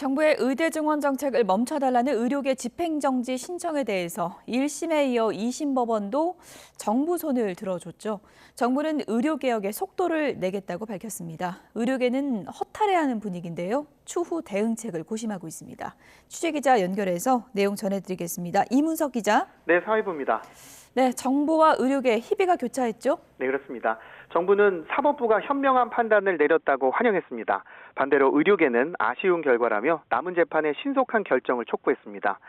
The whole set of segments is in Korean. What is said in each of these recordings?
정부의 의대 증원 정책을 멈춰달라는 의료계 집행정지 신청에 대해서 1심에 이어 2심 법원도 정부 손을 들어줬죠. 정부는 의료개혁에 속도를 내겠다고 밝혔습니다. 의료계는 허탈해하는 분위기인데요. 추후 대응책을 고심하고 있습니다. 취재기자 연결해서 내용 전해드리겠습니다. 이문석 기자. 네, 사회부입니다. 네, 정부와 의료계 협의가 교차했죠? 네, 그렇습니다. 정부는 사법부가 현명한 판단을 내렸다고 환영했습니다. 반대로 의료계는 아쉬운 결과라며 남은 재판의 신속한 결정을 촉구했습니다.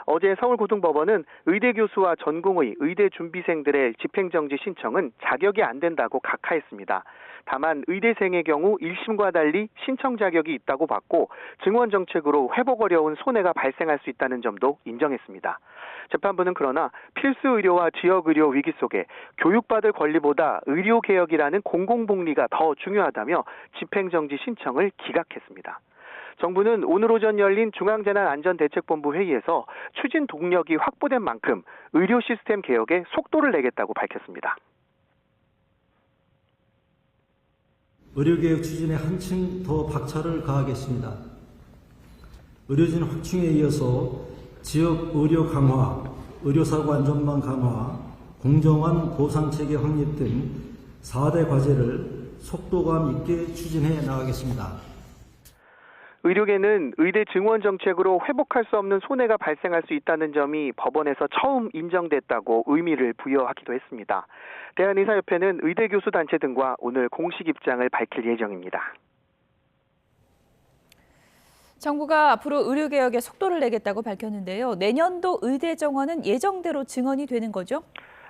어제 서울고등법원은 의대 교수와 전공의 의대 준비생들의 집행정지 신청은 자격이 안 된다고 각하했습니다. 다만 의대생의 경우 1심과 달리 신청 자격이 있다고 봤고 증원 정책으로 회복 어려운 손해가 발생할 수 있다는 점도 인정했습니다. 재판부는 그러나 필수 의료와 지역 의료 위기 속에 교육받을 권리보다 의료 개혁이라는 공공복리가 더 중요하다며 집행정지 신청을 기각했습니다. 정부는 오늘 오전 열린 중앙재난안전대책본부 회의에서 추진 동력이 확보된 만큼 의료 시스템 개혁에 속도를 내겠다고 밝혔습니다. 의료개혁 추진에 한층 더 박차를 가하겠습니다. 의료진 확충에 이어서 지역 의료 강화, 의료사고 안전망 강화, 공정한 보상체계 확립 등 4대 과제를 속도감 있게 추진해 나가겠습니다. 의료계는 의대 증원 정책으로 회복할 수 없는 손해가 발생할 수 있다는 점이 법원에서 처음 인정됐다고 의미를 부여하기도 했습니다. 대한의사협회는 의대 교수 단체 등과 오늘 공식 입장을 밝힐 예정입니다. 정부가 앞으로 의료개혁에 속도를 내겠다고 밝혔는데요. 내년도 의대 정원은 예정대로 증원이 되는 거죠?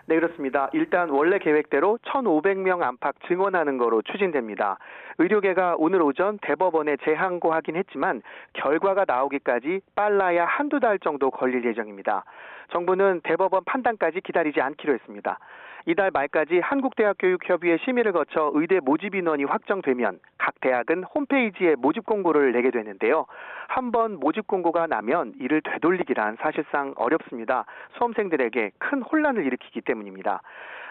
네, 그렇습니다. 일단 원래 계획대로 1,500명 안팎 증원하는 거로 추진됩니다. 의료계가 오늘 오전 대법원에 재항고하긴 했지만 결과가 나오기까지 빨라야 한두 달 정도 걸릴 예정입니다. 정부는 대법원 판단까지 기다리지 않기로 했습니다. 이달 말까지 한국대학교육협의회 심의를 거쳐 의대 모집 인원이 확정되면 각 대학은 홈페이지에 모집 공고를 내게 되는데요. 한번 모집 공고가 나면 이를 되돌리기란 사실상 어렵습니다. 수험생들에게 큰 혼란을 일으키기 때문입니다.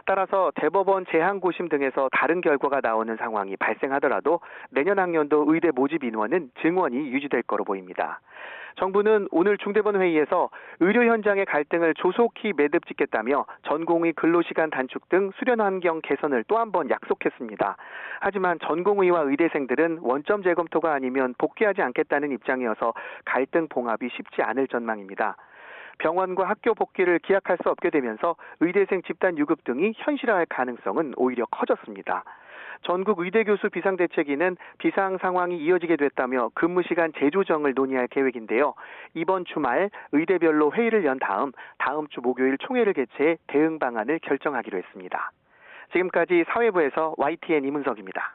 따라서 대법원 재항고심 등에서 다른 결과가 나오는 상황이 발생하더라도 내년 학년도 의대 모집 인원은 증원이 유지될 거로 보입니다. 정부는 오늘 중대본 회의에서 의료 현장의 갈등을 조속히 매듭짓겠다며 전공의 근로시간 단축 등 수련 환경 개선을 또 한 번 약속했습니다. 하지만 전공의와 의대생들은 원점 재검토가 아니면 복귀하지 않겠다는 입장이어서 갈등 봉합이 쉽지 않을 전망입니다. 병원과 학교 복귀를 기약할 수 없게 되면서 의대생 집단 유급 등이 현실화할 가능성은 오히려 커졌습니다. 전국 의대교수 비상대책위는 비상 상황이 이어지게 됐다며 근무 시간 재조정을 논의할 계획인데요. 이번 주말 의대별로 회의를 연 다음 주 목요일 총회를 개최해 대응 방안을 결정하기로 했습니다. 지금까지 사회부에서 YTN 이문석입니다.